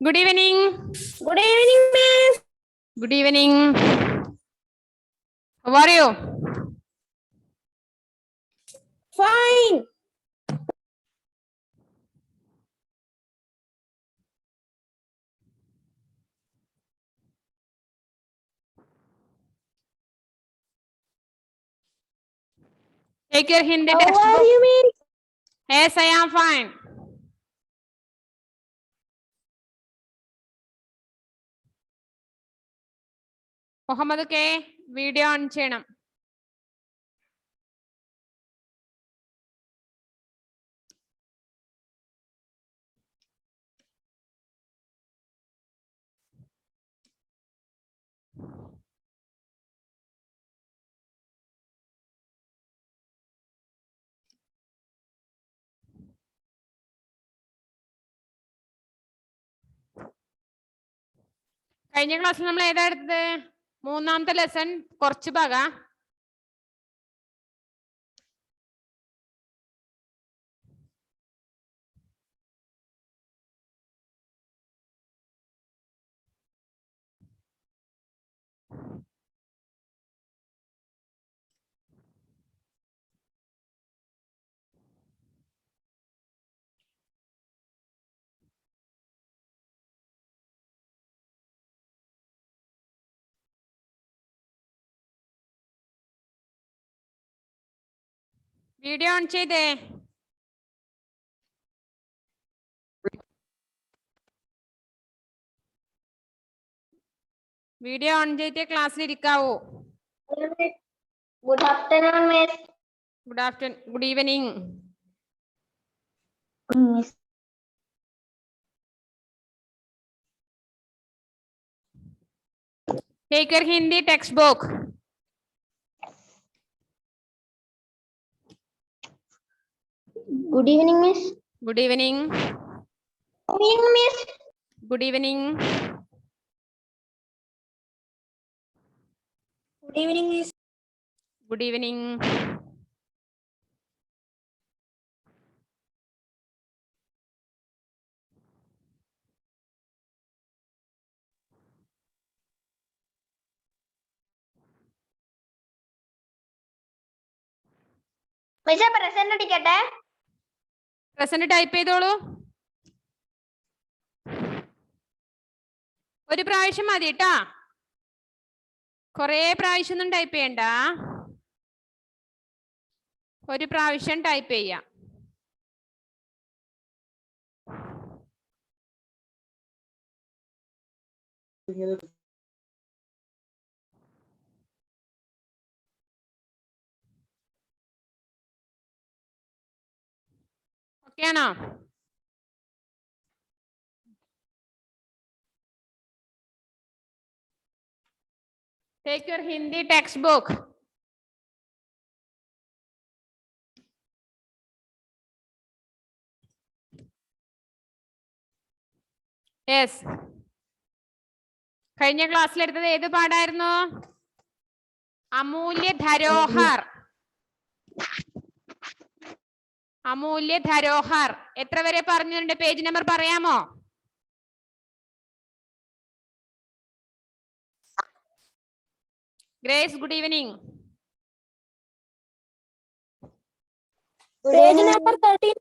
Good evening. Good evening, miss. Good evening. How are you? Fine. Take your Hindi How textbook. are you, miss? Yes, I am fine. Muhammad K video on ചെയ്യണം. കഴിഞ്ഞ ക്ലാസ്സിൽ നമ്മൾ ഏതാ എടുത്തത്? മൂന്നാമത്തെ lesson കുറച്ച് ഭാഗം. വീഡിയോ ഓൺ ചെയ്തേ. വീഡിയോ ഓൺ ചെയ്തിട്ട് ക്ലാസ്സിൽ ഇരിക്കാവൂ. Good afternoon, miss. Good afternoon. Good evening. Miss. Take your Hindi textbook. Good evening, miss. Good evening. Good evening, miss. Good evening. Good evening, miss. Good evening. Miss, present അടിക്കട്ടെ. Present type ചെയ്തോളൂ. ഒരു പ്രാവശ്യം മതി കേട്ടാ. കൊറേ പ്രാവശ്യം ഒന്നും type ചെയ്യണ്ട. ഒരു പ്രാവശ്യം ടൈപ്പ് ചെയ്യാം. ഓക്കെ ആണോ? Take your Hindi textbook. Yes. കഴിഞ്ഞ ക്ലാസ്സിൽ എടുത്തത് ഏത് പാഠായിരുന്നു? അമൂല്യ ധരോഹർ. അമൂല്യ ധരോഹർ എത്ര വരെ പറഞ്ഞിട്ടുണ്ട്? പേജ് നമ്പർ പറയാമോ? Grace, good evening. Page number 13.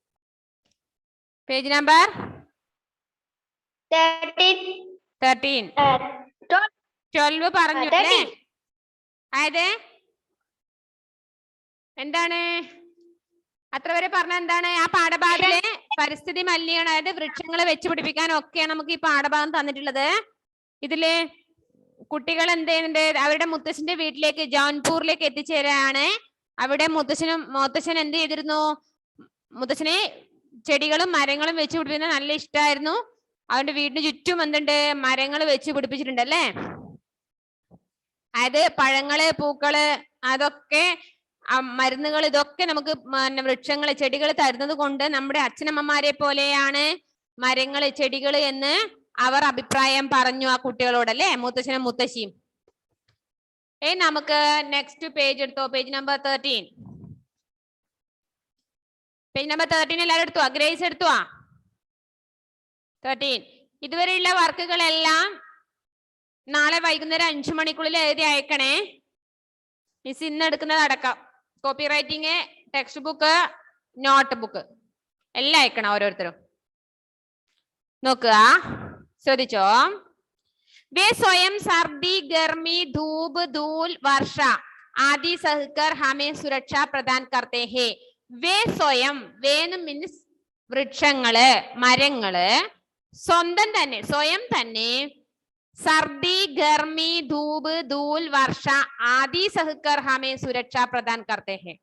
Page number 13. 12 പറഞ്ഞു അല്ലേ? അതായത് എന്താണ് അത്ര വരെ പറഞ്ഞ എന്താണ്? ആ പാഠഭാഗത്തിലെ പരിസ്ഥിതി മലിനീകരണം, അതായത് വൃക്ഷങ്ങളെ വെച്ചുപിടിപ്പിക്കാനും ഒക്കെയാണ് നമുക്ക് ഈ പാഠഭാഗം തന്നിട്ടുള്ളത്. ഇതില് കുട്ടികൾ എന്ത് ചെയ്യുന്നുണ്ട്? അവരുടെ മുത്തശ്ശന്റെ വീട്ടിലേക്ക് ജോൺപൂരിലേക്ക് എത്തിച്ചേരാണ്. അവിടെ മുത്തശ്ശൻ എന്ത് ചെയ്തിരുന്നു? മുത്തശ്ശനെ ചെടികളും മരങ്ങളും വെച്ച് പിടിപ്പിക്കുന്നത് നല്ല ഇഷ്ടമായിരുന്നു. അവന്റെ വീടിന് ചുറ്റും എന്തുണ്ട്? മരങ്ങൾ വെച്ച് പിടിപ്പിച്ചിട്ടുണ്ട് അല്ലേ? അതായത് പഴങ്ങള്, പൂക്കള്, അതൊക്കെ മരുന്നുകൾ, ഇതൊക്കെ നമുക്ക് വൃക്ഷങ്ങള്, ചെടികൾ തരുന്നത് കൊണ്ട് നമ്മുടെ അച്ഛനമ്മമാരെ പോലെയാണ് മരങ്ങള്, ചെടികള് എന്ന് അവർ അഭിപ്രായം പറഞ്ഞു ആ കുട്ടികളോട് അല്ലേ? മുത്തശ്ശനും മുത്തശ്ശിയും. നമുക്ക് നെക്സ്റ്റ് പേജ് എടുത്തോ. Page number 13. പേജ് നമ്പർ 13 എല്ലാവരും എടുത്തോ? ഗ്രേസ് എടുത്തോ? 13. ഇതുവരെയുള്ള വർക്കുകളെല്ലാം നാളെ വൈകുന്നേരം 5 മണിക്കുള്ളിൽ എഴുതി അയക്കണേ. മിസ് ഇന്ന് എടുക്കുന്നത് അടക്കം. Copy writing, text book, note book എല്ലാം അയക്കണം ഓരോരുത്തരും. നോക്കുക, ശ്രദ്ധിച്ചോ. വേ സ്വയം സർദി, ഗർമി, ധൂപ്, ധൂൽ, വർഷ ആദി സഹകർ ഹമേ സുരക്ഷ പ്രദാൻ കർത്തേ ഹേ. വേ സ്വയം, വേന്ന് മീൻസ് വൃക്ഷങ്ങള്, മരങ്ങള് സ്വന്തം തന്നെ, സ്വയം തന്നെ സർദി, ഗർമി, ധൂപ്, ധൂൽ, വർഷ ആദി സഹകർ ഹമേ സുരക്ഷ പ്രദാൻ കർത്തേ ഹേ.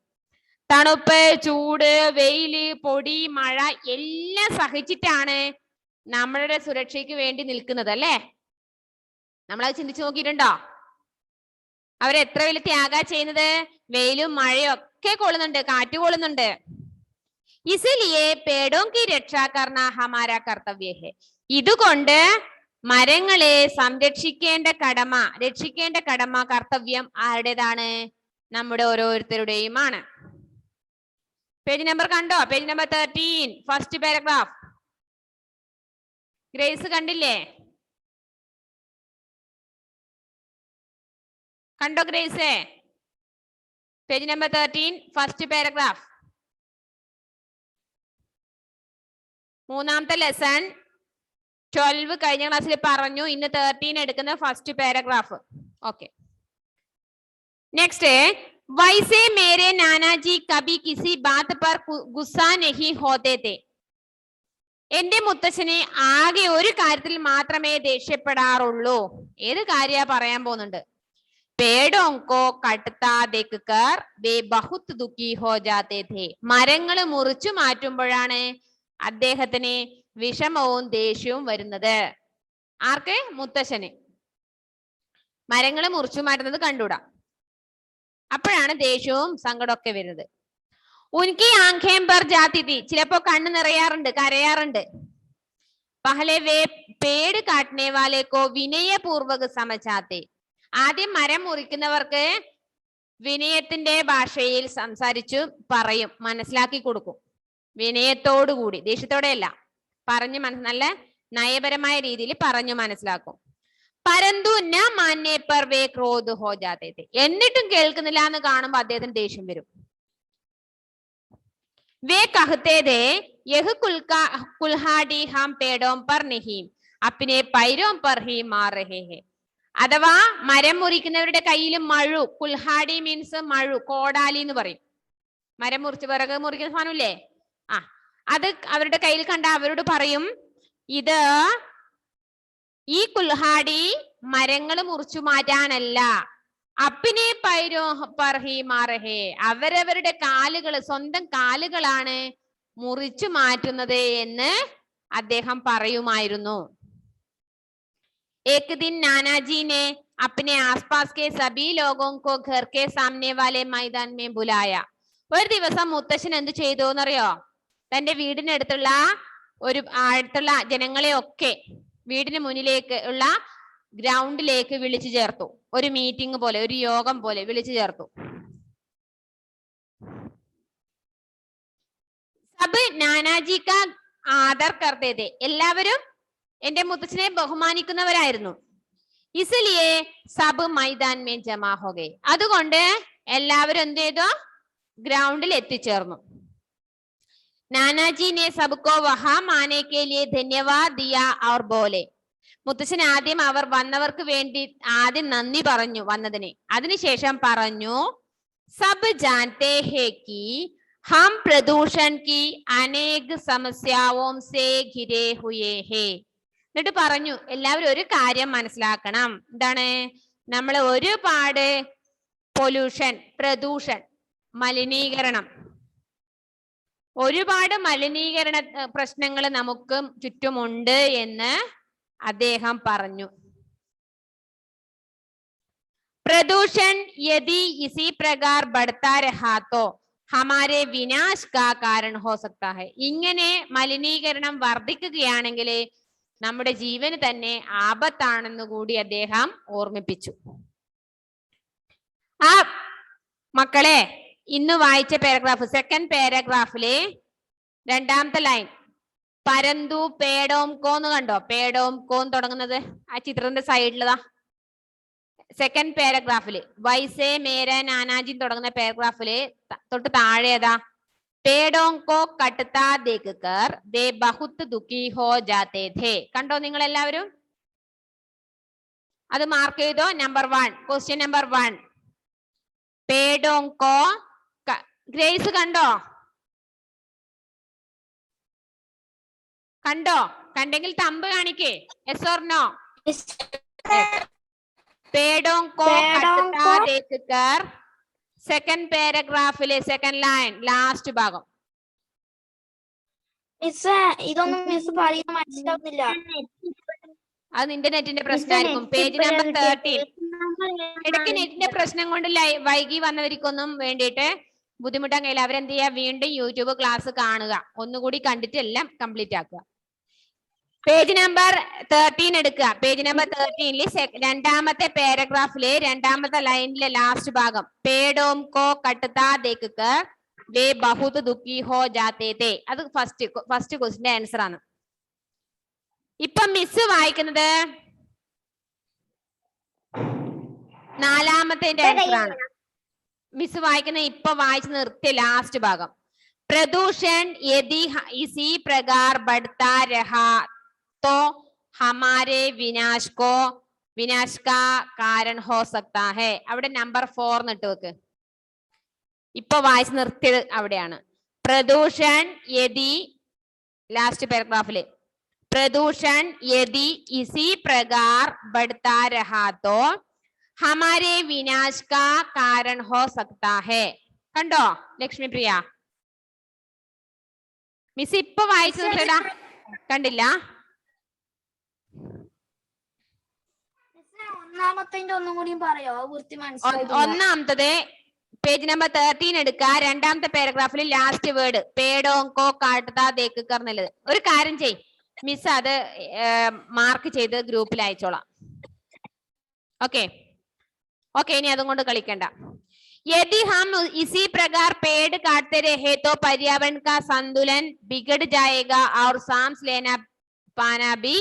തണുപ്പ്, ചൂട്, വെയില്, പൊടി, മഴ എല്ലാം സഹിച്ചിട്ടാണ് നമ്മളുടെ സുരക്ഷയ്ക്ക് വേണ്ടി നിൽക്കുന്നത് അല്ലേ? നമ്മളത് ചിന്തിച്ചു നോക്കിയിട്ടുണ്ടോ? അവരെത്ര വലിയ ത്യാഗ ചെയ്യുന്നത്? വെയിലും മഴയും ഒക്കെ കൊള്ളുന്നുണ്ട്, കാറ്റ് കൊള്ളുന്നുണ്ട്. ഇസിലിയെ പേടോം കി രക്ഷാ കർണ ഹമാരാ കർത്തവ്യ ഹെ. ഇതുകൊണ്ട് മരങ്ങളെ സംരക്ഷിക്കേണ്ട കടമ, രക്ഷിക്കേണ്ട കടമ, കർത്തവ്യം ആരുടേതാണ്? നമ്മുടെ ഓരോരുത്തരുടെയുമാണ്. പേജ് നമ്പർ കണ്ടോ? Page number 13, first paragraph. Grace കണ്ടില്ലേ? കണ്ടോ Grace? Page number 13, first paragraph. മൂന്നാമത്തെ ലെസൺ 12 കഴിഞ്ഞ ക്ലാസ്സിൽ പറഞ്ഞു. ഇന്ന് 13 എടുക്കുന്ന ഫസ്റ്റ് പാരഗ്രാഫ്. Okay, next. വൈസേ മേരെ നാനാജി കബി കിസി ബാത് പർ ഗുസ്സാ നഹി ഹോത്തെ തേ. എന്റെ മുത്തച്ഛനെ ആകെ ഒരു കാര്യത്തിൽ മാത്രമേ ദേഷ്യപ്പെടാറുള്ളൂ. ഏത് കാര്യ പറയാൻ പോകുന്നുണ്ട്? पेड़ों को कटता देखकर वे बहुत दुखी हो जाते थे. മരങ്ങൾ മുറിച്ചു മാറ്റുമ്പോഴാണ് അദ്ദേഹത്തിന് വിഷമവും ദേഷ്യവും വരുന്നത്. ആർക്ക്? മുത്തശ്ശന്. മരങ്ങൾ മുറിച്ചു മാറ്റുന്നത് കണ്ടൂടാ, അപ്പോഴാണ് ദേഷ്യവും സങ്കടമൊക്കെ വരുന്നത്. ഉൻകി ആംഖേം പർ ജാതി തീ. ചിലപ്പോ കണ്ണ് നിറയാറുണ്ട്, കരയാറുണ്ട്. പഹലെ വേ പേട് കാട്ടനെ വാലെ കോ വിനയപൂർവക സമझाते. ആദ്യം മരം മുറിക്കുന്നവർക്ക് വിനയത്തിന്റെ ഭാഷയിൽ സംസാരിച്ചു പറയും, മനസ്സിലാക്കി കൊടുക്കും. വിനയത്തോടുകൂടി, ദേഷ്യത്തോടെയല്ല, പറഞ്ഞു നല്ല നയപരമായ രീതിയിൽ പറഞ്ഞു മനസ്സിലാക്കും. പരന്തു ന മാന്യേ പർ വേ ക്രോധ് ഹോ ജാതേ ഥേ. എന്നിട്ടും കേൾക്കുന്നില്ല എന്ന് കാണുമ്പോൾ അദ്ദേഹത്തിന് ദേഷ്യം വരും. വേ കഹ്തേ ഥേ യഹ് കുൽഹാടി ഹം പേടോं पर नहीं अपने पैरों पर ही मार रहे हैं. അഥവാ മരം മുറിക്കുന്നവരുടെ കയ്യിൽ മഴു, കുൽഹാടി മീൻസ് മഴു, കോടാലി എന്ന് പറയും. മരം മുറിച്ച് വിറക് മുറിക്കുന്ന സാധനമില്ലേ, അത് അവരുടെ കയ്യിൽ കണ്ട അവരോട് പറയും, ഇത് ഈ കുൽഹാടി മരങ്ങൾ മുറിച്ചു മാറ്റാനല്ല, അപ്പിനെ പൈരോ പർഹി മാറഹേ, അവരവരുടെ കാലുകള്, സ്വന്തം കാലുകളാണ് മുറിച്ചു മാറ്റുന്നത് എന്ന് അദ്ദേഹം പറയുമായിരുന്നു. एक दिन नानाजी ने अपने आसपास के सभी लोगों को घर के सामने वाले मैदान में बुलाया. ഒരു ദിവസം മുത്തശ്ശൻ എന്ത് ചെയ്തു എന്നറിയോ? തന്റെ വീടിനടുത്തുള്ള അടുത്തുള്ള ജനങ്ങളെ ഒക്കെ വീടിന് മുന്നിലേക്ക് ഉള്ള ഗ്രൗണ്ടിലേക്ക് വിളിച്ചു ചേർത്തു. ഒരു മീറ്റിംഗ് പോലെ, ഒരു യോഗം പോലെ വിളിച്ചു ചേർത്തു. സബ് നാനാജി കാ ആദർ കർത്തേ ഥേ. എല്ലാവരും എന്റെ മുത്തച്ഛനെ ബഹുമാനിക്കുന്നവരായിരുന്നു. ഇസ്ലിയേ സബ് മൈദാൻ മേ ജമാ ഹോ ഗയേ. അതുകൊണ്ട് എല്ലാവരും എന്ത് ചെയ്തു? ഗ്രൗണ്ടിൽ എത്തിച്ചേർന്നു. നാനാജി നെ സബ്കോ വഹാം ആനെ കെ ലിയേ ധന്യവാദ് ദിയാ ഔർ ബോലെ. മുത്തച്ഛൻ ആദ്യം അവർ വന്നവർക്ക് വേണ്ടി ആദ്യം നന്ദി പറഞ്ഞു വന്നതിന്. അതിനുശേഷം പറഞ്ഞു, സബ് ജാൻതേ ഹേ കി ഹം പ്രദൂഷൺ കി അനേക സമസ്യാവോം സേ ഘിരേ ഹുയേ ഹേ. എന്നിട്ട് പറഞ്ഞു, എല്ലാവരും ഒരു കാര്യം മനസ്സിലാക്കണം. എന്താണ്? നമ്മൾ ഒരുപാട് പൊല്യൂഷൻ, പ്രദൂഷൺ, മലിനീകരണം, ഒരുപാട് മലിനീകരണ പ്രശ്നങ്ങൾ നമുക്ക് ചുറ്റുമുണ്ട് എന്ന് അദ്ദേഹം പറഞ്ഞു. പ്രദൂഷൺ യദി ഇസി പ്രകാർ ബഡ്താ രഹാ തോ ഹമാരെ വിനാശ് കാ കാരൺ ഹോ സക്താ ഹൈ. ഇങ്ങനെ മലിനീകരണം വർദ്ധിക്കുകയാണെങ്കിൽ നമ്മുടെ ജീവന് തന്നെ ആപത്താണെന്ന് കൂടി അദ്ദേഹം ഓർമ്മിപ്പിച്ചു. ആ മക്കളെ, ഇന്ന് വായിച്ച പാരഗ്രാഫ്, സെക്കൻഡ് പാരഗ്രാഫിലെ രണ്ടാമത്തെ ലൈൻ, പരന്തു പേടോം കോന്ന് കണ്ടോ? പേടോം കോന്ന് തുടങ്ങുന്നത് ആ ചിത്രത്തിന്റെ സൈഡിലതാ സെക്കൻഡ് പാരഗ്രാഫില്. വൈസേ മേര നാനാജി തുടങ്ങുന്ന പാരഗ്രാഫില് തൊട്ട് താഴെ ഏതാ? പേടോം കോ കട്ട്താ ദേഖ് കർ ദേ ബഹുത് ദുഃഖി ഹോ ജാതേ ഥേ. കണ്ടോ നിങ്ങൾ എല്ലാവരും? അത് മാർക്ക് ചെയ്തോ. Number 1, question number 1. പേടോം കോ ഗ്രേസ് കണ്ടോ? കണ്ടോ? കണ്ടെങ്കിൽ തമ്പ് കാണിക്കേ. Yes or no? പേടോം കോ കട്ട്താ ദേഖ് കർ സെക്കൻഡ് പാരഗ്രാഫിലെ സെക്കൻഡ് ലൈൻ ലാസ്റ്റ് ഭാഗം. ഇതൊന്നും മിസ് പറയുന്ന മനസ്സിലാവുന്നില്ല. അത് നിന്റെ നെറ്റിന്റെ പ്രശ്നമായിരിക്കും. Page number 13. ഇടയ്ക്ക് നെറ്റിന്റെ പ്രശ്നം കൊണ്ട് വൈകി വന്നവർക്കൊന്നും വേണ്ടിയിട്ട് ബുദ്ധിമുട്ടാൻ കഴിയില്ല. അവരെന്ത് ചെയ്യുക? വീണ്ടും യൂട്യൂബ് ക്ലാസ് കാണുക. ഒന്നുകൂടി കണ്ടിട്ട് എല്ലാം കംപ്ലീറ്റ് ആക്കുക. പേജ് നമ്പർ 13 എടുക്കുക. പേജ് നമ്പർ 13 രണ്ടാമത്തെ പാരഗ്രാഫിലെ രണ്ടാമത്തെ ലൈനിലെ ലാസ്റ്റ് ഭാഗം. പേടോം കോ കട്ട്താ ദേഖ് കർ വേ ബഹുത് ദുഃഖി ഹോ ജാതേ ഥേ. അത് ഫസ്റ്റ് ക്വസ്റ്റിന്റെ ആൻസർ ആണ്. ഇപ്പൊ മിസ് വായിക്കുന്നത് നാലാമത്തെ ആൻസർ ആണ്. മിസ് വായിക്കുന്ന ഇപ്പൊ വായിച്ച് നിർത്തിയ ലാസ്റ്റ് ഭാഗം. പ്രദൂഷൺ യദി ഇസി പ്രകാർ ബഡ്താ രഹാ तो हमारे विनाश का कारण हो सकता है. അവിടെ നമ്പർ 4 നിട്ട് വെക്ക്. ഇപ്പൊ വായിച്ച് നിർത്തിയത് അവിടെയാണ്. പ്രദൂഷൺ യദി ലാസ്റ്റ് പാരഗ്രാഫില് प्रदूषण यदि इसी प्रकार बढ़ता रहा तो हमारे विनाश का कारण हो सकता है. കണ്ടോ ലക്ഷ്മി പ്രിയ? മിസ് ഇപ്പൊ വായിച്ചത് കണ്ടില്ല? ഒന്നാമത്തത് പേജ് നമ്പർ 13 എടുക്കുക. രണ്ടാമത്തെ പാരഗ്രാഫിൽ ലാസ്റ്റ് വേർഡ് പേടോം കോ കാട്ട്താ ദേഖ് കർ എന്നുള്ളത്. ഒരു കാര്യം ചെയ്, മിസ് അത് മാർക്ക് ചെയ്ത് ഗ്രൂപ്പിൽ അയച്ചോളാം. ഓക്കെ ഓക്കെ, ഇനി അതും കൊണ്ട് കളിക്കണ്ട. यदि हम इसी प्रकार पेड़ काटते रहे तो पर्यावरण का संतुलन बिगड़ जाएगा और सांस लेना पाना भी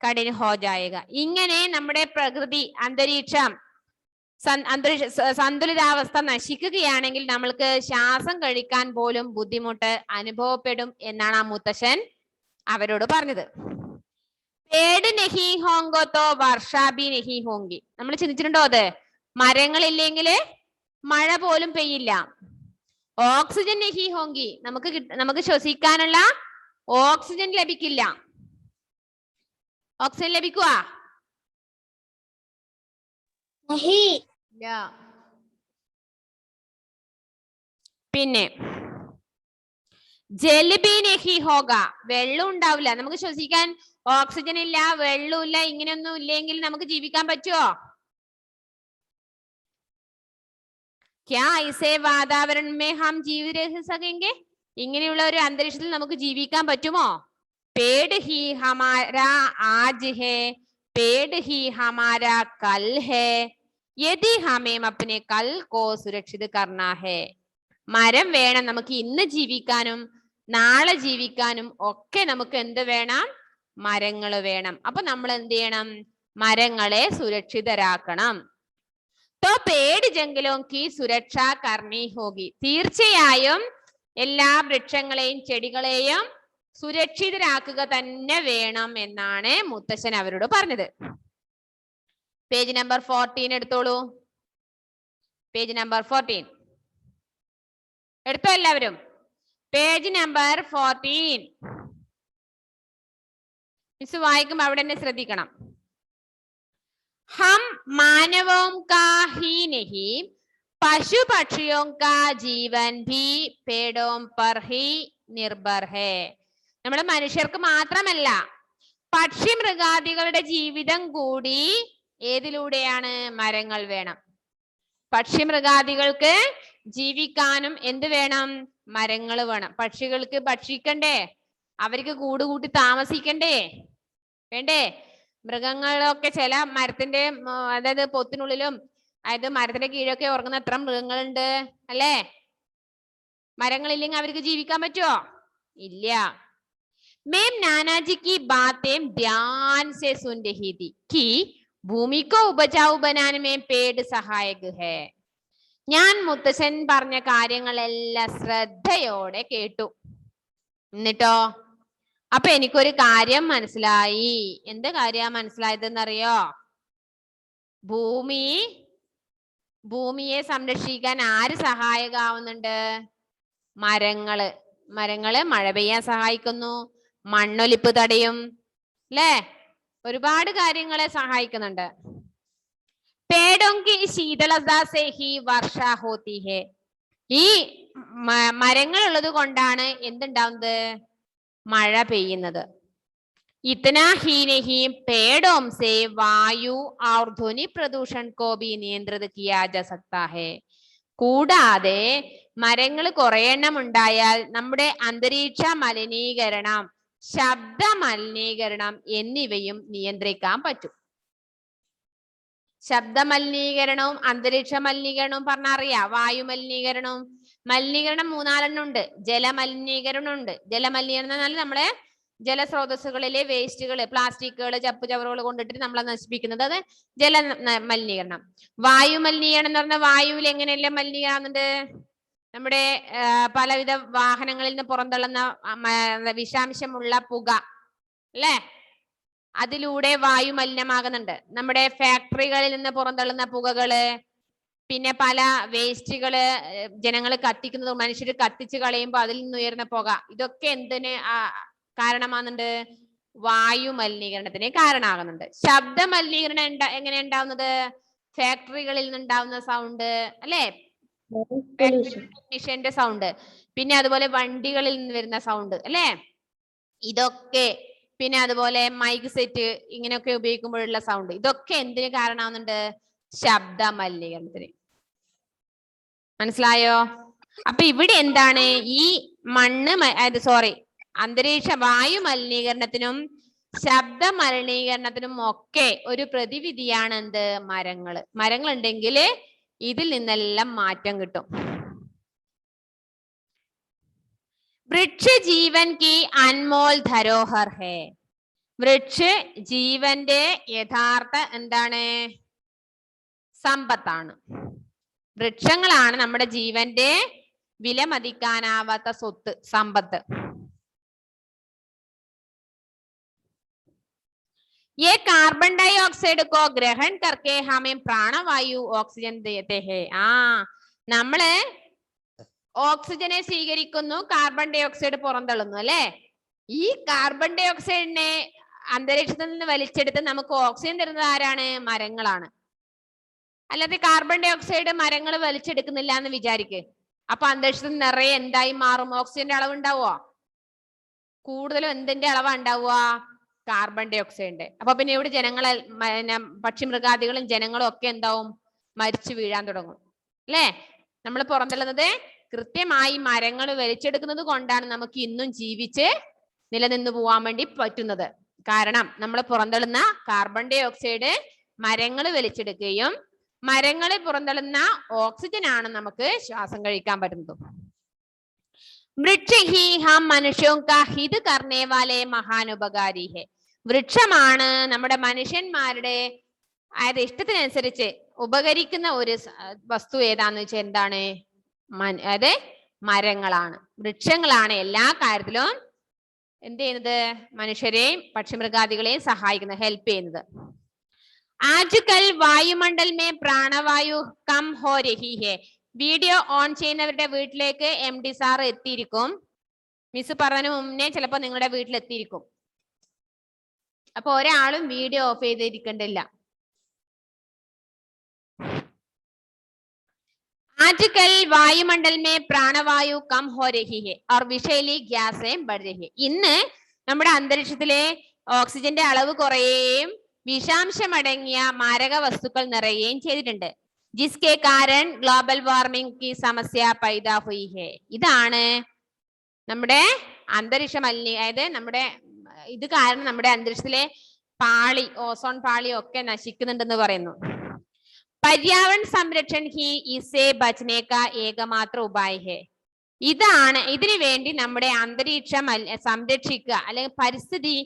कठिन हो जाएगा. ഇങ്ങനെ നമ്മുടെ പ്രകൃതി അന്തരീക്ഷം സന്തുലിതാവസ്ഥ നശിക്കുകയാണെങ്കിൽ നമ്മൾക്ക് ശ്വാസം കഴിക്കാൻ പോലും ബുദ്ധിമുട്ട് അനുഭവപ്പെടും എന്നാണ് ആ മുത്തശ്ശൻ അവരോട് പറഞ്ഞത്. പേട് നഹി ഹോങ്കോ തോ വർഷാ ബി നഹി ഹോങ്കി. നമ്മൾ ചിന്തിച്ചിട്ടുണ്ടോ അത്? മരങ്ങളില്ലെങ്കിൽ മഴ പോലും പെയ്യില്ല. ഓക്സിജൻ നഹി ഹോങ്കി, നമുക്ക് ശ്വസിക്കാനുള്ള ഓക്സിജൻ ലഭിക്കില്ല. ഓക്സിജൻ ലഭിക്കുക? പിന്നെ ജൽബി നഹി ഹോഗ, വെള്ളം ഉണ്ടാവില്ല. നമുക്ക് ശ്വസിക്കാൻ ഓക്സിജൻ ഇല്ല, വെള്ളമില്ല, ഇങ്ങനെയൊന്നും ഇല്ലെങ്കിൽ നമുക്ക് ജീവിക്കാൻ പറ്റുമോ? ക്യാ ഐസേ വാതാവരൺ മേ ഹം ജീവ് രഹ് സകേംഗെ? ഇങ്ങനെയുള്ള ഒരു അന്തരീക്ഷത്തിൽ നമുക്ക് ജീവിക്കാൻ പറ്റുമോ? Ped he ഹമാരാ Aaj hey, Ped he ഹമാരാ കൽ ഹേ, യദി ഹമേം അപ്നെ കൽ കോ സുരക്ഷിത് കർനാ ഹേ. മരം വേണം നമുക്ക് ഇന്ന് ജീവിക്കാനും നാളെ ജീവിക്കാനും ഒക്കെ. നമുക്ക് എന്ത് വേണം? മരങ്ങൾ വേണം. അപ്പൊ നമ്മൾ എന്ത് ചെയ്യണം? മരങ്ങളെ സുരക്ഷിതരാക്കണം. तो पेड़ जंगलों की सुरक्षा करनी होगी. തീർച്ചയായും എല്ലാ വൃക്ഷങ്ങളെയും ചെടികളെയും സുരക്ഷിതരാക്കുക തന്നെ വേണം എന്നാണ് മുത്തശ്ശൻ അവരോട് പറഞ്ഞത്. പേജ് നമ്പർ 14 എടുത്തോളൂ. പേജ് നമ്പർ 14 എടുത്തോ എല്ലാവരും? പേജ് നമ്പർ 14 മിസ് വായിക്കുമ്പോ അവിടെ തന്നെ ശ്രദ്ധിക്കണം. हम मानवों का ही नहीं पशु पक्षियों का जीवन भी पेड़ों पर ही निर्भर है. നമ്മൾ മനുഷ്യർക്ക് മാത്രമല്ല പക്ഷി മൃഗാദികളുടെ ജീവിതം കൂടി ഏതിലൂടെയാണ്? മരങ്ങൾ വേണം. പക്ഷി മൃഗാദികൾക്ക് ജീവിക്കാനും എന്ത് വേണം? മരങ്ങൾ വേണം. പക്ഷികൾക്ക് ഭക്ഷിക്കണ്ടേ? അവർക്ക് കൂട് കൂട്ടി താമസിക്കണ്ടേ? വേണ്ടേ? മൃഗങ്ങളൊക്കെ ചില മരത്തിന്റെ അതായത് പൊത്തിനുള്ളിലും അതായത് മരത്തിന്റെ കീഴൊക്കെ ഉറങ്ങുന്ന എത്ര മൃഗങ്ങളുണ്ട് അല്ലേ? മരങ്ങളില്ലെങ്കിൽ അവർക്ക് ജീവിക്കാൻ പറ്റുമോ? ഇല്ല. मैम नानाजी की बातें ध्यान से सुन रही थी कि भूमि को उपजाऊ बनाने में पेड़ सहायक है. ഞാൻ മുത്തശ്ശൻ പറഞ്ഞ കാര്യങ്ങളെല്ലാം ശ്രദ്ധയോടെ കേട്ടു. എന്നിട്ടോ അപ്പൊ എനിക്കൊരു കാര്യം മനസ്സിലായി. എന്ത് കാര്യം മനസ്സിലായതെന്നറിയോ? ഭൂമിയെ സംരക്ഷിക്കാൻ ആര് സഹായകമാവുന്നുണ്ട്? മരങ്ങള് മഴ പെയ്യാൻ സഹായിക്കുന്നു, മണ്ണൊലിപ്പ് തടയും, അല്ലേ? ഒരുപാട് കാര്യങ്ങളെ സഹായിക്കുന്നുണ്ട്. പേടോങ്കി ശീതളതാ സേ ഹി വർഷ ഹോത്തി ഹെ. ഈ മരങ്ങൾ ഉള്ളത് കൊണ്ടാണ് എന്തുണ്ടാവുന്നത്? മഴ പെയ്യുന്നത്. इतना ही नहीं पेड़ों से वायु और ध्वनि प्रदूषण को भी नियंत्रित किया जा सकता है. കൂടാതെ മരങ്ങൾ കുറെ എണ്ണം ഉണ്ടായാൽ നമ്മുടെ അന്തരീക്ഷ മലിനീകരണം, ശബ്ദ മലിനീകരണം എന്നിവയും നിയന്ത്രിക്കാൻ പറ്റും. ശബ്ദ മലിനീകരണവും അന്തരീക്ഷ മലിനീകരണവും പറഞ്ഞാൽ അറിയാം. വായു മലിനീകരണം 4 ഉണ്ട്. ജലമലിനീകരണം ഉണ്ട്. ജലമലിനീകരണം എന്നാൽ നമ്മളെ ജലസ്രോതസ്സുകളിലെ വേസ്റ്റുകൾ, പ്ലാസ്റ്റിക്കുകൾ, ചപ്പുചവറുകൾ കൊണ്ടിട്ട് നമ്മളെ നശിപ്പിക്കുന്നത്, അത് ജല മലിനീകരണം. വായു മലിനീകരണം എന്ന് പറഞ്ഞാൽ വായുവിൽ എങ്ങനെയല്ലേ മലിനീകരണമുണ്ട്? നമ്മുടെ പലവിധ വാഹനങ്ങളിൽ നിന്ന് പുറന്തള്ളുന്ന വിഷാംശമുള്ള പുക, അല്ലേ? അതിലൂടെ വായു മലിനമാകുന്നുണ്ട്. നമ്മുടെ ഫാക്ടറികളിൽ നിന്ന് പുറന്തള്ളുന്ന പുകകള്, പിന്നെ പല വേസ്റ്റുകള് ജനങ്ങൾ കത്തിക്കുന്നത്, മനുഷ്യർ കത്തിച്ച് കളയുമ്പോൾ അതിൽ നിന്ന് ഉയർന്ന പുക, ഇതൊക്കെ എന്തിന് കാരണമാകുന്നുണ്ട്? വായു മലിനീകരണത്തിന് കാരണമാകുന്നുണ്ട്. ശബ്ദ മലിനീകരണം എങ്ങനെ ഉണ്ടാവുന്നത്? ഫാക്ടറികളിൽ നിന്നുണ്ടാവുന്ന സൗണ്ട്, അല്ലെ? ടെക്നീഷ്യന്റെ സൗണ്ട്, പിന്നെ അതുപോലെ വണ്ടികളിൽ നിന്ന് വരുന്ന സൗണ്ട്, അല്ലെ? ഇതൊക്കെ, പിന്നെ അതുപോലെ മൈക്ക് സെറ്റ് ഇങ്ങനെയൊക്കെ ഉപയോഗിക്കുമ്പോഴുള്ള സൗണ്ട്, ഇതൊക്കെ എന്തിന് കാരണമാകുന്നുണ്ട്? ശബ്ദ മലിനീകരണത്തിന്. മനസ്സിലായോ? അപ്പൊ ഇവിടെ എന്താണ്? ഈ അന്തരീക്ഷ വായു മലിനീകരണത്തിനും ശബ്ദ മലിനീകരണത്തിനും ഒക്കെ ഒരു പ്രതിവിധിയാണ് എന്ത്? മരങ്ങൾ ഉണ്ടെങ്കിൽ ഇതിൽ നിന്നെല്ലാം മാറ്റം കിട്ടും. വൃക്ഷ ജീവൻ കി അൻമോൽ ധരോഹർ ഹേ. വൃക്ഷ ജീവന്റെ യഥാർത്ഥ എന്താണ്? സമ്പത്താണ്. വൃക്ഷങ്ങളാണ് നമ്മുടെ ജീവന്റെ വിലമതിക്കാനാവാത്ത സ്വത്ത്, സമ്പത്ത്. ये कार्बन डाइऑक्साइड को ग्रहण करके हमें प्राणवायु ऑक्सीजन देते हैं. നമ്മള് ഓക്സിജനെ സ്വീകരിക്കുന്നു, കാർബൺ ഡൈ ഓക്സൈഡ് പുറന്തള്ളുന്നു, അല്ലെ? ഈ കാർബൺ ഡൈ ഓക്സൈഡിനെ അന്തരീക്ഷത്തിൽ നിന്ന് വലിച്ചെടുത്ത് നമുക്ക് ഓക്സിജൻ തരുന്നത് ആരാണ്? മരങ്ങളാണ്. അല്ലാതെ കാർബൺ ഡൈ ഓക്സൈഡ് മരങ്ങൾ വലിച്ചെടുക്കുന്നില്ല എന്ന് വിചാരിക്ക്. അപ്പൊ അന്തരീക്ഷത്തിൽ നിറയെ എന്തായി മാറും? ഓക്സിജന്റെ അളവ് ഉണ്ടാവുക? കൂടുതലും എന്തിന്റെ അളവാ ഉണ്ടാവുക? കാർബൺ ഡൈ ഓക്സൈഡിന്റെ. അപ്പൊ പിന്നെ ഇവിടെ ജനങ്ങളെ, പക്ഷിമൃഗാദികളും ജനങ്ങളും ഒക്കെ എന്താവും? മരിച്ചു വീഴാൻ തുടങ്ങും, അല്ലെ? നമ്മൾ പുറന്തള്ളുന്നത് കൃത്യമായി മരങ്ങൾ വലിച്ചെടുക്കുന്നത് കൊണ്ടാണ് നമുക്ക് ഇന്നും ജീവിച്ച് നിലനിന്ന് പോവാൻ വേണ്ടി പറ്റുന്നത്. കാരണം നമ്മൾ പുറന്തള്ളുന്ന കാർബൺ ഡൈ ഓക്സൈഡ് മരങ്ങൾ വലിച്ചെടുക്കുകയും മരങ്ങൾ പുറന്തള്ളുന്ന ഓക്സിജൻ ആണ് നമുക്ക് ശ്വാസം കഴിക്കാൻ പറ്റുന്നത്. വൃക്ഷ ഹി ഹം മനുഷ്യോ കാ ഹിത് കർണേ വാലേ മഹാനുപകാരി ഹെ. വൃക്ഷമാണ് നമ്മുടെ മനുഷ്യന്മാരുടെ അതായത് ഇഷ്ടത്തിനനുസരിച്ച് ഉപകരിക്കുന്ന ഒരു വസ്തു ഏതാന്ന് വെച്ചാൽ എന്താണ്? അതായത് മരങ്ങളാണ്, വൃക്ഷങ്ങളാണ് എല്ലാ കാര്യത്തിലും എന്ത് ചെയ്യുന്നത്? മനുഷ്യരെയും പക്ഷിമൃഗാദികളെയും സഹായിക്കുന്നത്, ഹെൽപ്പ് ചെയ്യുന്നത്. ആജ്കൽ വായുമണ്ഡൽ മേ പ്രാണവായു കം ഹോ രഹി ഹെ. വീഡിയോ ഓൺ ചെയ്യുന്നവരുടെ വീട്ടിലേക്ക് MD സാർ എത്തിയിരിക്കും. മിസ് പറഞ്ഞതിന് മുന്നേ ചിലപ്പോ നിങ്ങളുടെ വീട്ടിലെത്തിയിരിക്കും. അപ്പൊ ഒരാളും വീഡിയോ ഓഫ് ചെയ്തിരിക്കണ്ടില്ല. आजकल वायुमंडल में प्राणवायु कम हो रही है और विषैली गैसें बढ़ रही है. ഇന്ന് നമ്മുടെ അന്തരീക്ഷത്തിലെ ഓക്സിജന്റെ അളവ് കുറയുകയും വിഷാംശമടങ്ങിയ മാരക വസ്തുക്കൾ നിറയുകയും ചെയ്തിട്ടുണ്ട്. जिसके कारण ग्लोबल वार्मिंग की समस्या पैदा हुई है. ഇതാണ് നമ്മുടെ അന്തരീക്ഷ മലിനീകരണം, അതായത് നമ്മുടെ ഇത് കാരണം നമ്മുടെ അന്തരീക്ഷത്തിലെ പാളി, ഓസോൺ പാളി ഒക്കെ നശിക്കുന്നുണ്ടെന്ന് പറയുന്നു. पर्यावरण संरक्षण ही इससे बचने का एकमात्र उपाय है. ഇതാണ് ഇതിനു വേണ്ടി നമ്മുടെ അന്തരീക്ഷം സംരക്ഷിക്കുക അല്ലെങ്കിൽ പരിസ്ഥിതി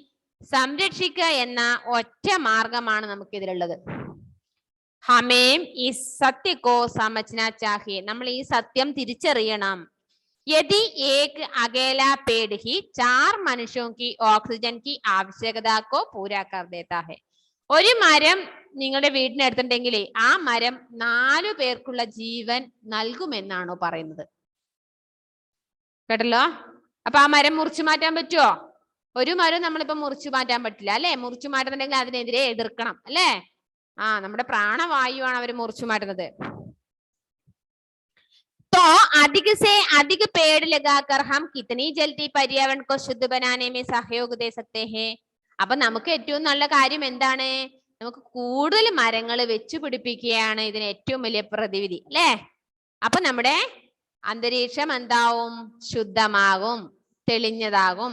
സംരക്ഷിക്കുക എന്ന ഒറ്റ മാർഗമാണ് നമുക്ക് ഇതിലുള്ളത്. ഹമേം ഈ സത്യക്കോ സമജ്നാ ചാഹിയെ, നമ്മൾ ഈ സത്യം തിരിച്ചറിയണം. യദി ഏക് അകേല പേട് ഹി 4 മനുഷ്യോं की ഓക്സിജൻ की आवश्यकता को पूरा कर देता है. ഒരു മരം നിങ്ങളുടെ വീടിനടുത്തുണ്ടെങ്കിൽ ആ മരം 4 പേർക്കുള്ള ജീവൻ നൽകുമെന്നാണോ പറയുന്നത്? കേട്ടല്ലോ? അപ്പൊ ആ മരം മുറിച്ചു മാറ്റാൻ പറ്റുമോ? ഒരു മരം നമ്മളിപ്പോ മുറിച്ചു മാറ്റാൻ പറ്റില്ല അല്ലെ? മുറിച്ചു മാറ്റുന്നുണ്ടെങ്കിൽ അതിനെതിരെ എതിർക്കണം അല്ലെ? നമ്മുടെ പ്രാണവായുവാണ് അവർ മുറിച്ചു മാറ്റുന്നത്. तो अधिक से अधिक पेड़ लगाकर हम कितनी जल्दी पर्यावरण को शुद्ध बनाने में सहयोग दे सकते हैं. അപ്പൊ നമുക്ക് ഏറ്റവും നല്ല കാര്യം എന്താണ്? നമുക്ക് കൂടുതൽ മരങ്ങൾ വെച്ചു പിടിപ്പിക്കുകയാണ് ഇതിന് ഏറ്റവും വലിയ പ്രതിവിധി അല്ലെ? അപ്പൊ നമ്മുടെ അന്തരീക്ഷം എന്താവും? ശുദ്ധമാകും, തെളിഞ്ഞതാകും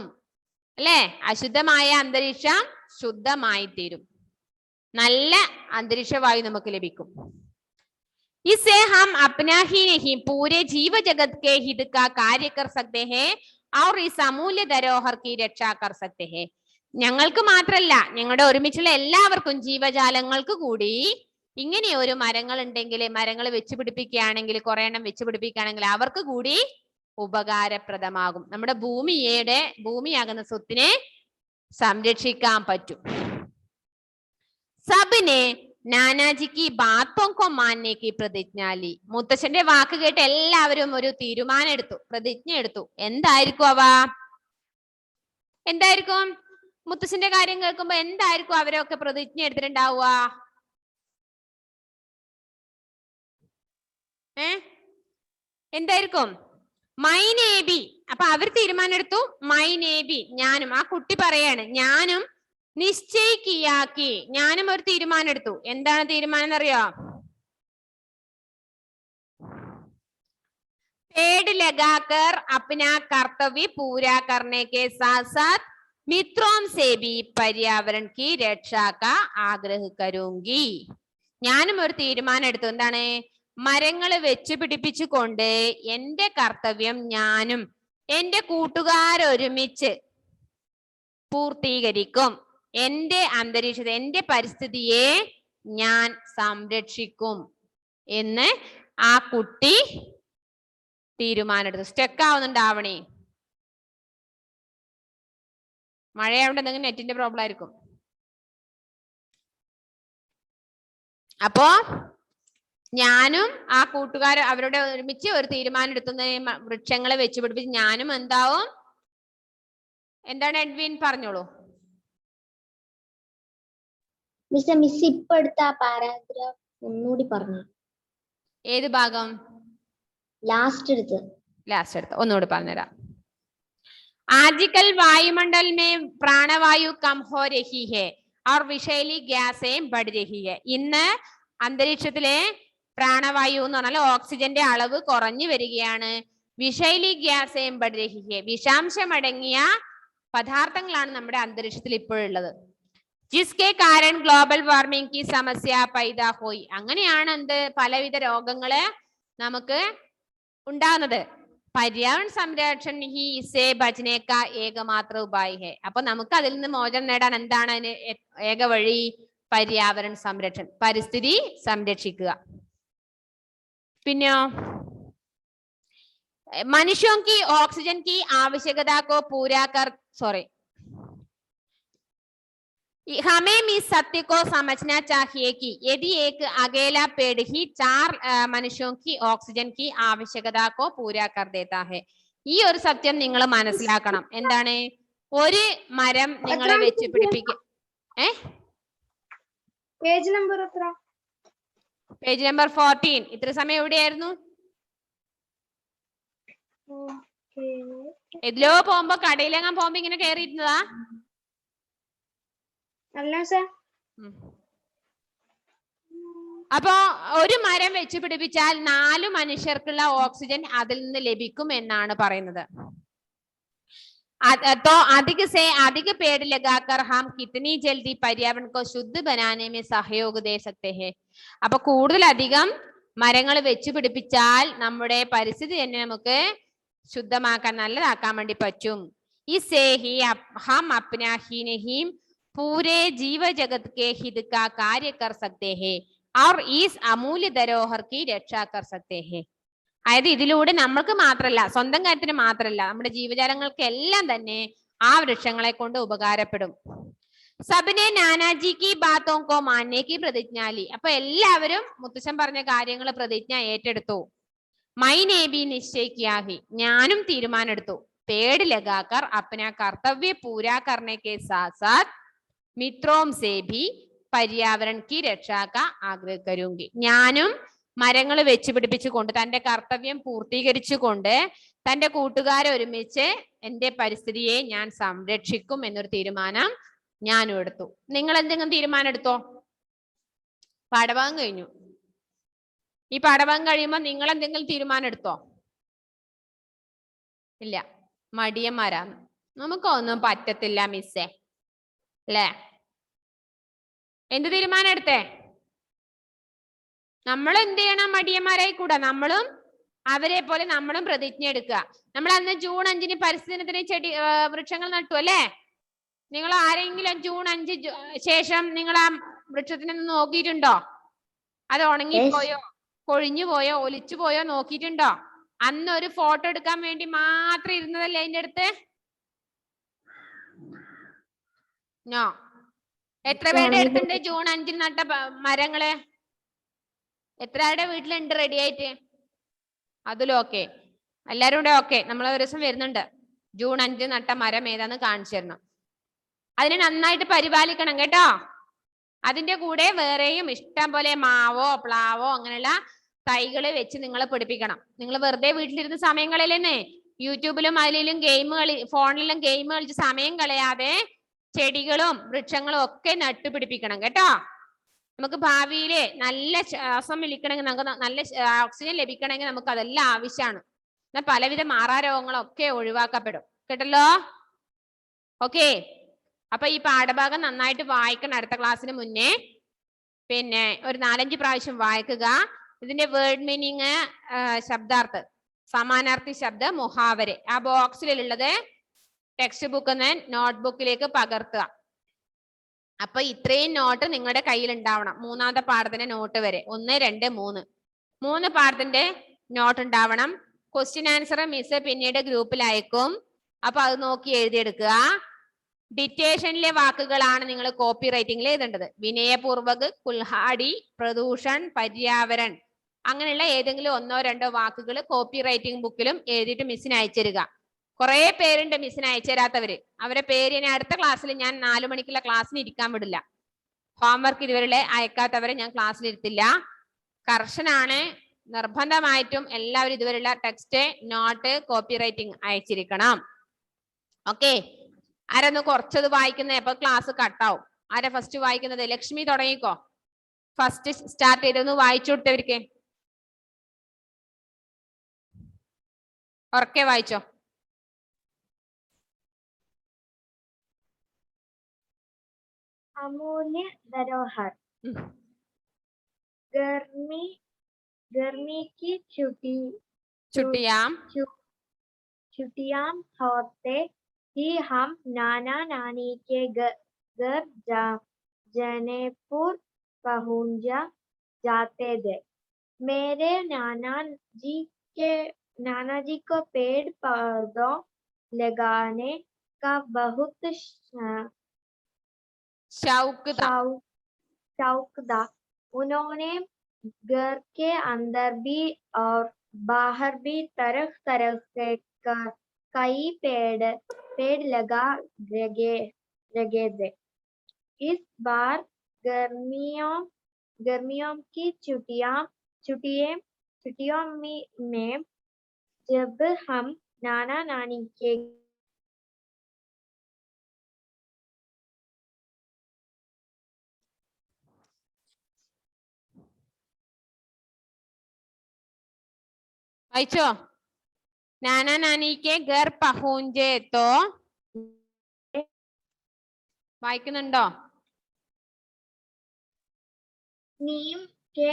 അല്ലെ? അശുദ്ധമായ അന്തരീക്ഷം ശുദ്ധമായി തീരും, നല്ല അന്തരീക്ഷ വായു നമുക്ക് ലഭിക്കും. इससे हम अपना ही नहीं पूरे जीव जगत के हित का कार्य कर सकते हैं और इस अमूल्य धरोहर की रक्षा कर सकते हैं. ഞങ്ങൾക്ക് മാത്രല്ല, ഞങ്ങളുടെ ഒരുമിച്ചുള്ള എല്ലാവർക്കും, ജീവജാലങ്ങൾക്ക് കൂടി ഇങ്ങനെ ഒരു മരങ്ങൾ ഉണ്ടെങ്കിൽ, മരങ്ങൾ വെച്ച് പിടിപ്പിക്കുകയാണെങ്കിൽ, കുറെ എണ്ണം വെച്ച് പിടിപ്പിക്കുകയാണെങ്കിൽ അവർക്ക് കൂടി ഉപകാരപ്രദമാകും. നമ്മുടെ ഭൂമിയാകുന്ന സ്വത്തിനെ സംരക്ഷിക്കാൻ പറ്റും. സബിനെ നാനാജിക്ക് ബാത്തോങ്കോ മാന്നേക്ക് പ്രതിജ്ഞാലി. മുത്തശ്ശന്റെ വാക്ക് കേട്ട് എല്ലാവരും ഒരു തീരുമാനം എടുത്തു, പ്രതിജ്ഞ എടുത്തു. എന്തായിരിക്കും അവ? എന്തായിരിക്കും? മുത്തശ്ശന്റെ കാര്യം കേൾക്കുമ്പോ എന്തായിരിക്കും അവരൊക്കെ പ്രതിജ്ഞ എടുത്തിട്ടുണ്ടാവുക? എന്തായിരിക്കും? മൈനേബി. അപ്പൊ അവർ തീരുമാനം എടുത്തു, മൈനേബി, ഞാനും. ആ കുട്ടി പറയാണ്, ഞാനും നിശ്ചയിക്കിയാക്കി, ഞാനും ഒരു തീരുമാനം എടുത്തു. എന്താണ് തീരുമാനം എന്നറിയോ? पेड़ लगाकर अपना कर्तव्य पूरा करने के साथ साथ मित्रों से भी पर्यावरण की रक्षा का आग्रह करूंगी. ഞാനും ഒരു തീരുമാനം എടുത്തു. എന്താണ്? മരങ്ങൾ വെച്ച് പിടിപ്പിച്ചുകൊണ്ട് എന്റെ കർത്തവ്യം ഞാനും എന്റെ കൂട്ടുകാരൊരുമിച്ച് പൂർത്തീകരിക്കും. എന്റെ അന്തരീക്ഷത്തെ, എന്റെ പരിസ്ഥിതിയെ ഞാൻ സംരക്ഷിക്കും എന്ന് ആ കുട്ടി തീരുമാനമെടുത്തു. സ്റ്റക്ക് ആവുന്നുണ്ടാവണേ, മഴയാവുകൊണ്ട് എന്തെങ്കിലും നെറ്റിന്റെ പ്രോബ്ലം ആയിരിക്കും. അപ്പോ ഞാനും ആ കൂട്ടുകാർ അവരുടെ ഒരുമിച്ച് ഒരു തീരുമാനം എടുത്തുന്ന വൃക്ഷങ്ങളെ വെച്ച് പിടിപ്പിച്ച് ഞാനും എന്താവും? എന്താണ് എഡ്വിൻ, പറഞ്ഞോളൂ. മിസ് ഇപ്പൊ എടുത്ത പാരാഗ്രാഫ് ഒന്നുകൂടി പറഞ്ഞു. ഏത് ഭാഗം? ലാസ്റ്റ് എടുത്ത് ഒന്നുകൂടി പറഞ്ഞുതരാം. आजकल वायुमंडल में प्राणवायु कम हो रही है और विषैली गैसें बढ़ रही है. ഇന്ന് അന്തരീക്ഷത്തിലെ പ്രാണവായു എന്ന് പറഞ്ഞാൽ ഓക്സിജന്റെ അളവ് കുറഞ്ഞു വരികയാണ്. വിഷൈലി ഗ്യാസേം बढ़ रही है. വിഷാംശമടങ്ങിയ പദാർത്ഥങ്ങളാണ് നമ്മുടെ അന്തരീക്ഷത്തിൽ ഇപ്പോഴുള്ളത്. ജിസ്കെ കാരൻ ഗ്ലോബൽ വാർമിംഗ് की समस्या पैदा हुई. അങ്ങനെയാണ് പലവിധ രോഗങ്ങള് നമുക്ക് ഉണ്ടാകുന്നത്. पर्यावरण संरक्षण ही इससे बचने का एकमात्र उपाय है. അപ്പൊ നമുക്ക് അതിൽ നിന്ന് മോചനം നേടാൻ എന്താണ് അതിന് ഏക വഴി? पर्यावरण संरक्षण, പരിസ്ഥിതി സംരക്ഷിക്കുക. പിന്നെയോ मनुष्यों की ऑक्सीजन की आवश्यकता को पूरा कर हमें इस सत्य को समझना चाहिए कि यदि एक अकेला पेड़ ही 4 मनुष्यों की ऑक्सीजन की आवश्यकता को पूरा कर देता है. ഈ ഒരു സത്യം നിങ്ങൾ മനസ്സിലാക്കണം. എന്താണ്? ഒരു മരം നിങ്ങൾ വെച്ച് പിടിപ്പിക്കുക. പേജ് നമ്പർ എത്ര? Page number 14. ഇത്ര സമയം എവിടെയായിരുന്നു? ഇതിലോ പോകുമ്പോ കടയിലെങ്ങാൻ പോകുമ്പോ ഇങ്ങനെ കയറിയിരുന്നതാ? അപ്പോ ഒരു മരം വെച്ച് പിടിപ്പിച്ചാൽ 4 മനുഷ്യർക്കുള്ള ഓക്സിജൻ അതിൽ നിന്ന് ലഭിക്കും എന്നാണ് പറയുന്നത്. तो अधिक से अधिक पेड़ लगाकर हम कितनी जल्दी पर्यावरण को शुद्ध बनाने में सहयोग दे सकते हैं. അപ്പൊ കൂടുതലധികം മരങ്ങൾ വെച്ച് പിടിപ്പിച്ചാൽ നമ്മുടെ പരിസ്ഥിതി തന്നെ നമുക്ക് ശുദ്ധമാക്കാൻ നല്ലതാക്കാൻ വേണ്ടി പറ്റും. इससे ही हम अपना ही नहीं पूरे जीव जगत के हित का कार्य कर सकते हैं और इस अमूल्य धरोहर की रक्षा कर सकते हैं. അതായത് ഇതിലൂടെ നമ്മൾക്ക് മാത്രമല്ല, സ്വന്തം കാര്യത്തിന് മാത്രമല്ല, നമ്മുടെ ജീവജാലങ്ങൾക്ക് എല്ലാം തന്നെ ആ വൃക്ഷങ്ങളെ കൊണ്ട് ഉപകാരപ്പെടും. സബിനെ നാനാജി കി ബാത്തോ കോ മാനേ കി പ്രതിജ്ഞാലി. അപ്പൊ എല്ലാവരും മുത്തശ്ശൻ പറഞ്ഞ കാര്യങ്ങൾ പ്രതിജ്ഞ ഏറ്റെടുത്തു. മൈനെ ബി നിശ്ചയിക്കാഹി, ഞാനും തീരുമാനം എടുത്തു. पेड़ लगाकर अपना कर्तव्य पूरा करने के साथ साथ मित्रों से भी पर्यावरण की रक्षा का आग्रह करूंगी. ഞാനും മരങ്ങൾ വെച്ച് പിടിപ്പിച്ചുകൊണ്ട് തന്റെ കർത്തവ്യം പൂർത്തീകരിച്ചുകൊണ്ട് തന്റെ കൂട്ടുകാരെ ഒരുമിച്ച് എന്റെ പരിസ്ഥിതിയെ ഞാൻ സംരക്ഷിക്കും എന്നൊരു തീരുമാനം ഞാനും എടുത്തു. നിങ്ങൾ എന്തെങ്കിലും തീരുമാനം എടുത്തോ? പാഠഭാഗം കഴിഞ്ഞു. ഈ പാഠഭാഗം കഴിയുമ്പോൾ നിങ്ങൾ എന്തെങ്കിലും തീരുമാനം എടുത്തോ? ഇല്ല, മടിയന്മാരാണ്. നമുക്കൊന്നും പറ്റത്തില്ല മിസ്സേ, അല്ലേ? എന്ത് തീരുമാനം എടുത്തേ? നമ്മൾ എന്ത് ചെയ്യണം? മടിയന്മാരായി കൂടാ. നമ്മളും അവരെ പോലെ നമ്മളും പ്രതിജ്ഞ എടുക്കുക. നമ്മൾ അന്ന് ജൂൺ 5 പരിസ്ഥിതി ദിനത്തിന് ചെടി വൃക്ഷങ്ങൾ നട്ടു അല്ലേ? നിങ്ങൾ ആരെങ്കിലും ജൂൺ 5 ശേഷം നിങ്ങൾ ആ വൃക്ഷത്തിനെ നോക്കിയിട്ടുണ്ടോ? അത് ഉണങ്ങിപ്പോയോ, കൊഴിഞ്ഞു പോയോ, ഒലിച്ചു പോയോ നോക്കിയിട്ടുണ്ടോ? അന്ന് ഒരു ഫോട്ടോ എടുക്കാൻ വേണ്ടി മാത്രം ഇരുന്നതല്ലേ അതിന്റെ അടുത്ത്? നോ. എത്ര പേരുടെ അടുത്തുണ്ട് ജൂൺ 5 നട്ട മരങ്ങള്? എത്രയുടെ വീട്ടിലുണ്ട് റെഡി ആയിട്ട്? അതിലും ഓക്കെ, എല്ലാരും കൂടെ ഓക്കെ. നമ്മൾ ഒരു ദിവസം വരുന്നുണ്ട്, ജൂൺ 5 നട്ട മരം ഏതാന്ന് കാണിച്ചു തരണം. അതിനെ നന്നായിട്ട് പരിപാലിക്കണം കേട്ടോ. അതിന്റെ കൂടെ വേറെയും ഇഷ്ടം പോലെ മാവോ പ്ലാവോ അങ്ങനെയുള്ള തൈകള് വെച്ച് നിങ്ങൾ പഠിപ്പിക്കണം. നിങ്ങൾ വെറുതെ വീട്ടിലിരുന്ന് സമയം കളയലെന്നെ. യൂട്യൂബിലും അതിലും ഗെയിം ഫോണിലും ഗെയിം കളിച്ച് സമയം കളയാതെ ചെടികളും വൃക്ഷങ്ങളും ഒക്കെ നട്ടുപിടിപ്പിക്കണം കേട്ടോ. നമുക്ക് ഭാവിയിലെ നല്ല ശ്വാസം വലിക്കണമെങ്കിൽ, നമുക്ക് നല്ല ഓക്സിജൻ ലഭിക്കണമെങ്കിൽ നമുക്ക് അതെല്ലാം ആവശ്യമാണ്. എന്നാൽ പലവിധ മാറാരോഗങ്ങളൊക്കെ ഒഴിവാക്കപ്പെടും കേട്ടല്ലോ. ഓക്കെ, അപ്പൊ ഈ പാഠഭാഗം നന്നായിട്ട് വായിക്കണം. അടുത്ത ക്ലാസ്സിന് മുന്നേ പിന്നെ ഒരു 4-5 പ്രാവശ്യം വായിക്കുക. ഇതിന്റെ വേർഡ് മീനിങ്, ശബ്ദാർത്ഥം, സമാനാർത്ഥി ശബ്ദ മുഹാവരെ ആ ബോക്സിലുള്ളത് ടെക്സ്റ്റ് ബുക്കിൽ നോട്ട്ബുക്കിലേക്ക് പകർത്തുക. അപ്പൊ ഇത്രയും നോട്ട് നിങ്ങളുടെ കയ്യിൽ ഉണ്ടാവണം. 3ാമത്തെ പാഠത്തിന്റെ നോട്ട് വരെ 1, 2, 3 പാഠത്തിന്റെ നോട്ട് ഉണ്ടാവണം. ക്വസ്റ്റ്യൻ ആൻസർ മിസ് പിന്നീട് ഗ്രൂപ്പിൽ അയക്കും. അപ്പൊ അത് നോക്കി എഴുതിയെടുക്കുക. ഡിറ്റേഷനിലെ വാക്കുകളാണ് നിങ്ങൾ കോപ്പി റൈറ്റിംഗിൽ എഴുതേണ്ടത്. വിനയപൂർവക്, കുൽഹാടി, പ്രദൂഷൺ, പര്യാവരൺ അങ്ങനെയുള്ള ഏതെങ്കിലും 1-2 വാക്കുകൾ കോപ്പി റൈറ്റിംഗ് ബുക്കിലും എഴുതിയിട്ട് മിസ്സിന് അയച്ചിരുക. കുറെ പേരുണ്ട് മിസ്സിന് അയച്ചുതരാത്തവര്. അവരെ പേര് ഇനി അടുത്ത ക്ലാസ്സിൽ ഞാൻ 4 മണിക്കുള്ള ക്ലാസ്സിന് ഇരിക്കാൻ വിടില്ല. ഹോംവർക്ക് ഇതുവരെ അയക്കാത്തവരെ ഞാൻ ക്ലാസ്സിൽ ഇരുത്തില്ല. കർശനാണ്. നിർബന്ധമായിട്ടും എല്ലാവരും ഇതുവരെയുള്ള ടെക്സ്റ്റ്, നോട്ട്, കോപ്പി റൈറ്റിംഗ് അയച്ചിരിക്കണം. ഓക്കെ, ആരൊന്ന് കുറച്ചത് വായിക്കുന്നത്? അപ്പൊ ക്ലാസ് കട്ടാവും. ആരാ ഫസ്റ്റ് വായിക്കുന്നത്? ലക്ഷ്മി തുടങ്ങിക്കോ. ഫസ്റ്റ് സ്റ്റാർട്ട് ചെയ്തൊന്ന് വായിച്ചു കൊടുത്തവർക്ക്. ഉറക്കെ വായിച്ചോ. अमूल्य धरोहर। गर्मी की छुट्टियां होते ही हम नाना नानी के घर जनेपुर पहुंच जाते थे। मेरे नाना जी को पेड़ पौधों लगाने का बहुत शौक था। उन्होंने घर के अंदर भी और बाहर भी तरह तरह से कई पेड़ लगा लगे थे। इस बार गर्मियों की छुट्टियों में जब हम नाना नानी के വായിച്ചോ. नाना नानी के घर पहुंचे तो വായിക്കുന്നുണ്ടോ? नीम के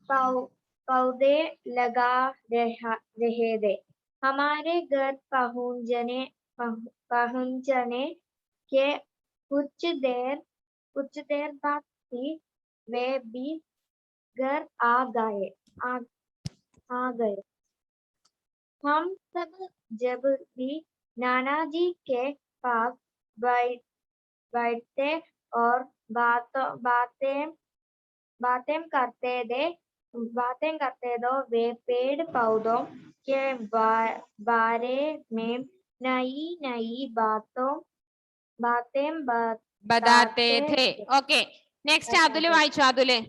पौधे लगा रहे थे। हमारे घर पहुंचने के कुछ देर बाद ही वे भी घर आ गए। हम सब जब भी नाना जी के पास बैठते और बातें करते तो वे पेड़ पौधों के बारे में नई नई बातें बताते थे। ओके, नेक्स्ट അതുല് വായിച്ചോ അതുല്.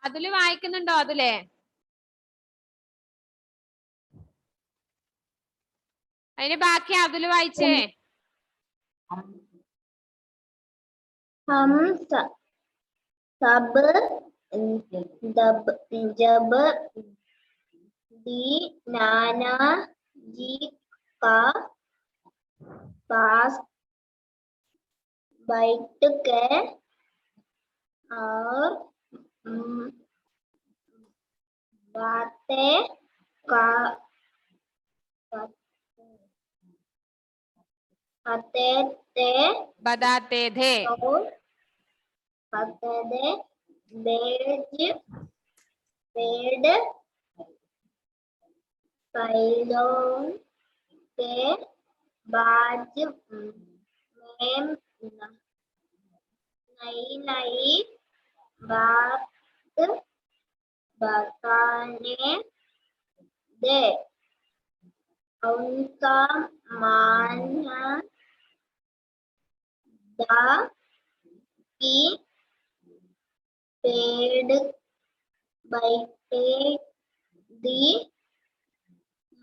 അതുല് വായിക്കുന്നുണ്ടോ അതുലേ? അതിന് ബാക്കി അതുല് വായിച്ചേ. हम सब जब भी नाना जी का पास बैठ के और बातें बताते थे। पेड़ पौधों के बारे में नई नई बात बताने दे। उनका मानना था कि पेड़ बैठे दी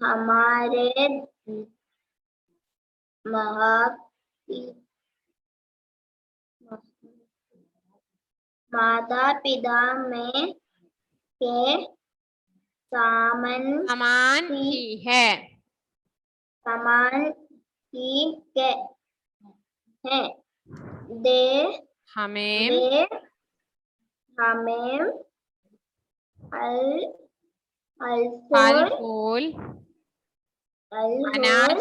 हमारे माता पिता में के समान ही है। हमें फल फूल अनाज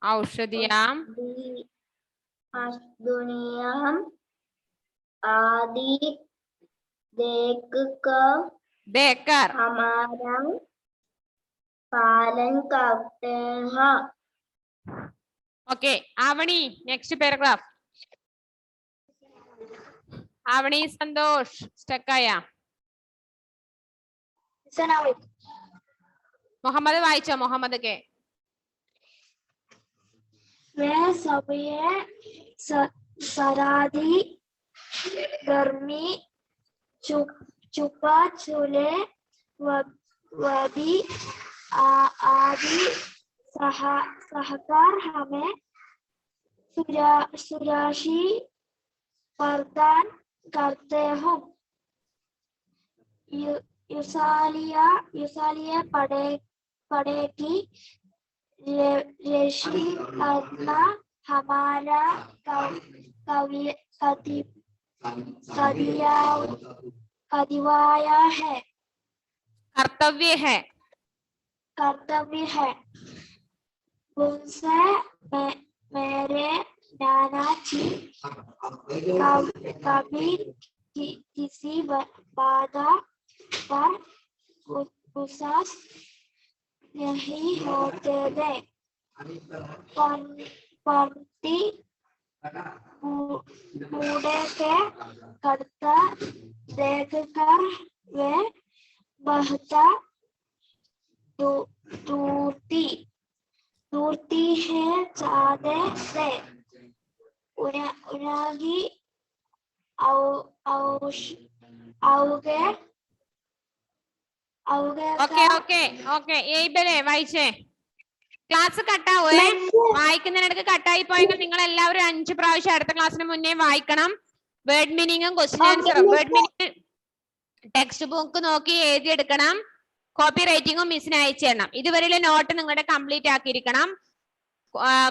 औषधियां आदि देकर हमारा पालन करते हैं। Okay, Avani next paragraph. Avani Santosh स्टकाया. मोहम्मद वाइचा मोहम्मद के. वे सभी सरादी गर्मी चुपा चूल्हे वभी आदि सहकार हमें सुराशी प्रदान करते हो। युसालिया पढ़ेगी ऋषि अपना हमारा कदिवाया है, कर्तव्य है। उनसे मेरे नाना जी कभी किसी बाधा पर गुस्सा नहीं होते थे। पंक्ति बूढ़े के करता देखकर वे बहता दूरती है चाहते से उन्हें आओगे ഓക്കെ ഓക്കെ ഓക്കെ ഏബലെ വായിച്ചേ. ക്ലാസ് കട്ടാവേ. വായിക്കുന്നതിനിടക്ക് കട്ടായി പോയെങ്കിൽ നിങ്ങൾ എല്ലാവരും 5 പ്രാവശ്യം അടുത്ത ക്ലാസ്സിന് മുന്നേ വായിക്കണം. വേർഡ് മീനിങ്ങും ക്വസ്റ്റ്യൻ ആൻസറും. വേർഡ് മീനിങ് ടെക്സ്റ്റ് ബുക്ക് നോക്കി എഴുതിയെടുക്കണം. കോപ്പി റൈറ്റിംഗും മിസ്സിന് അയച്ചു തരണം. ഇതുവരെയുള്ള നോട്ട് നിങ്ങളുടെ കംപ്ലീറ്റ് ആക്കിയിരിക്കണം.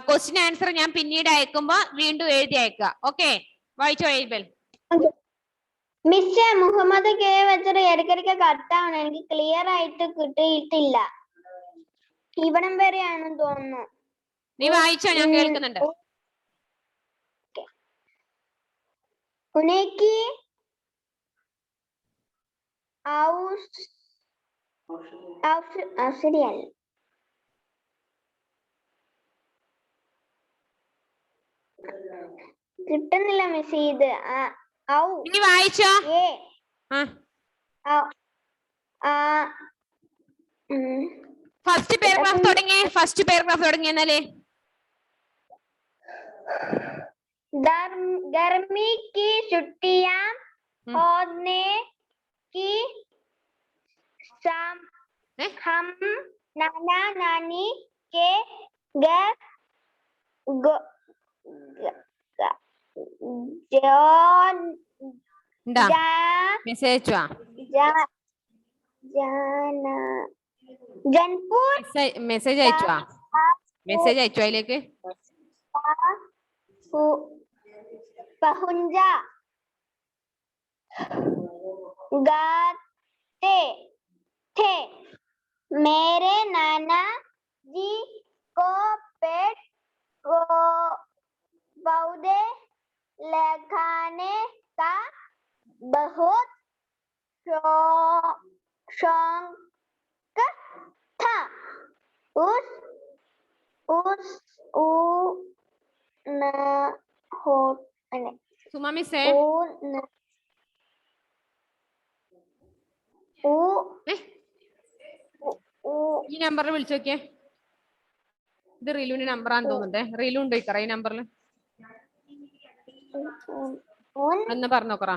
ക്വസ്റ്റ്യൻ ആൻസർ ഞാൻ പിന്നീട് അയക്കുമ്പോ വീണ്ടും എഴുതി അയക്കുക. ഓക്കെ, വായിച്ചോ ഏബൽ. മിസ്സേ, മുഹമ്മദ് കെ വെച്ചിട്ട് ഇടയ്ക്കിടയ്ക്ക് കട്ടാവണം. എനിക്ക് ക്ലിയർ ആയിട്ട് കിട്ടിയിട്ടില്ല. ഇവിടം വരെയാണെന്ന് തോന്നുന്നു. നീ വായിച്ചോ, ഞാൻ കേൾക്കുന്നുണ്ട്. ഉനേക്ക് ശരിയല്ല. കിട്ടുന്നില്ല മിസ്. ഇത് നീ വായിച്ചോ. ഫസ്റ്റ് പാരഗ്രാഫ് തുടങ്ങി എന്നാലേ. गर्मी की छुट्टियां होने की हम नाना नानी के घर മെസ്സേജ് जनपुर മെസ്സേജ് അയച്ചോ അതിലേക്ക്. पहुंचा गाते थे। मेरे नाना जी को पेड़ पौधे लगाने का बहुत शौक था। സുമ മിസ്സേ, ഈ നമ്പറിൽ വിളിച്ചു നോക്കിയേ. ഇത് റീലുവിന്റെ നമ്പറാന്ന് തോന്നുന്നുണ്ടേ. റീലു ഉണ്ടോ ഇക്കറ ഈ നമ്പറിൽ? ഒന്ന് പറഞ്ഞു നോക്കറ.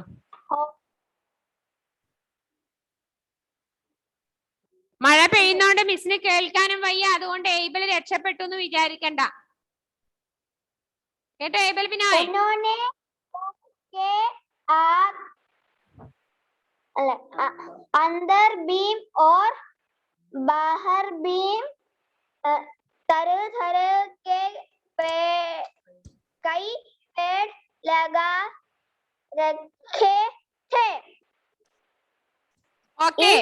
മഴ പെയ്യുന്നോണ്ട് മിസ്സിന് കേൾക്കാനും വയ്യ. അതുകൊണ്ട് ഏബൽ രക്ഷപ്പെട്ടു എന്ന് വിചാരിക്കണ്ട കേട്ടോ ഏബൽ. പിന്നെ अंदर बीम और बाहर बीम तरह तरह के कई पेड़ लगा रखे थे. ഓക്കെ,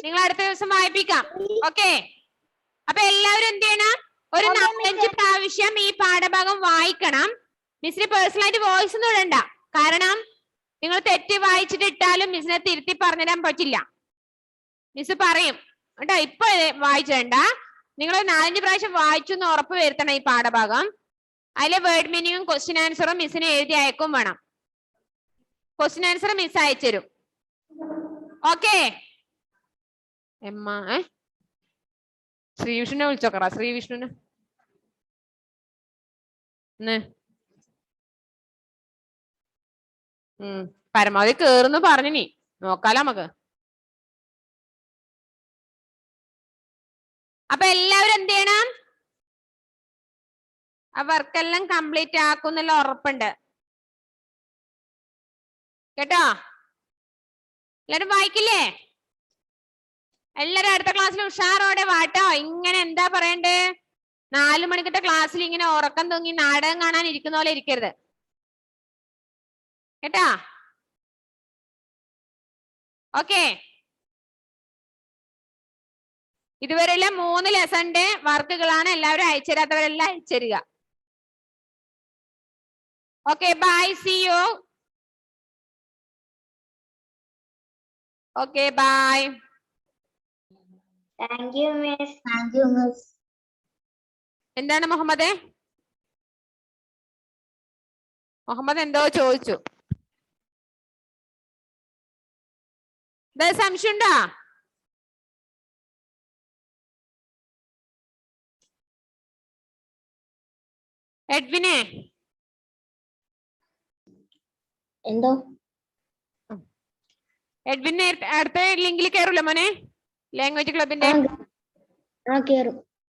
നിങ്ങൾ അടുത്ത ദിവസം വായിപ്പിക്കാം. ഓക്കെ, അപ്പൊ എല്ലാവരും എന്ത് ചെയ്യണം? ഒരു 4-5 പ്രാവശ്യം ഈ പാഠഭാഗം വായിക്കണം. മിസ്സിന് പേഴ്സണലായിട്ട് വോയിസ് ഒന്നും ഇടണ്ട. കാരണം നിങ്ങൾ തെറ്റ് വായിച്ചിട്ട് ഇട്ടാലും മിസ്സിനെ തിരുത്തി പറഞ്ഞുതരാൻ പറ്റില്ല. മിസ് പറയും കേട്ടോ. ഇപ്പൊ വായിച്ചിടണ്ട. നിങ്ങൾ 4-5 പ്രാവശ്യം വായിച്ചു എന്ന് ഉറപ്പ് വരുത്തണം ഈ പാഠഭാഗം. അതിലെ വേർഡ് മീനിങ്ങും ക്വസ്റ്റ്യൻ ആൻസറും മിസ്സിന് എഴുതി അയക്കും വേണം. ക്വസ്റ്റ്യൻ ആൻസർ മിസ് അയച്ചുതരും. ഓക്കെ, ശ്രീവിഷ്ണുവിനെ വിളിച്ചോക്കറ. ശ്രീവിഷ്ണുവിന് പരമാവധി കേറുന്നു പറഞ്ഞിനി. നോക്കാലോ നമുക്ക്. അപ്പൊ എല്ലാവരും എന്ത് ചെയ്യണം? ആ വർക്കെല്ലാം കംപ്ലീറ്റ് ആക്കുന്നുള്ള ഉറപ്പുണ്ട് കേട്ടോ. എല്ലാരും വായിക്കില്ലേ? എല്ലാരും അടുത്ത ക്ലാസ്സിൽ ഉഷാറോടെ വാട്ടോ. ഇങ്ങനെ എന്താ പറയണ്ടേ, 4 മണിക്കത്തെ ക്ലാസ്സിൽ ഇങ്ങനെ ഉറക്കം തൂങ്ങി നാടകം കാണാൻ ഇരിക്കുന്ന പോലെ ഇരിക്കരുത് കേട്ടാ. ഓക്കെ, ഇതുവരെയുള്ള 3 ലെസന്റെ വർക്കുകളാണ്. എല്ലാവരും അയച്ചുതരാത്തവരെല്ലാം അയച്ചുതരിക. Okay, bye, see you. Okay, bye. Thank you, miss. Thank you, miss. എന്താണ് മുഹമ്മദ്? മുഹമ്മദ് എന്തോ ചോദിച്ചു. സംശയമുണ്ടോ? എഡ്വിനെ എന്തോ എഡ്വിൻ അടുത്ത ലിങ്കിൽ കയറൂല മോനെ. ലാംഗ്വേജ് ക്ലബിന്റെ കേറും.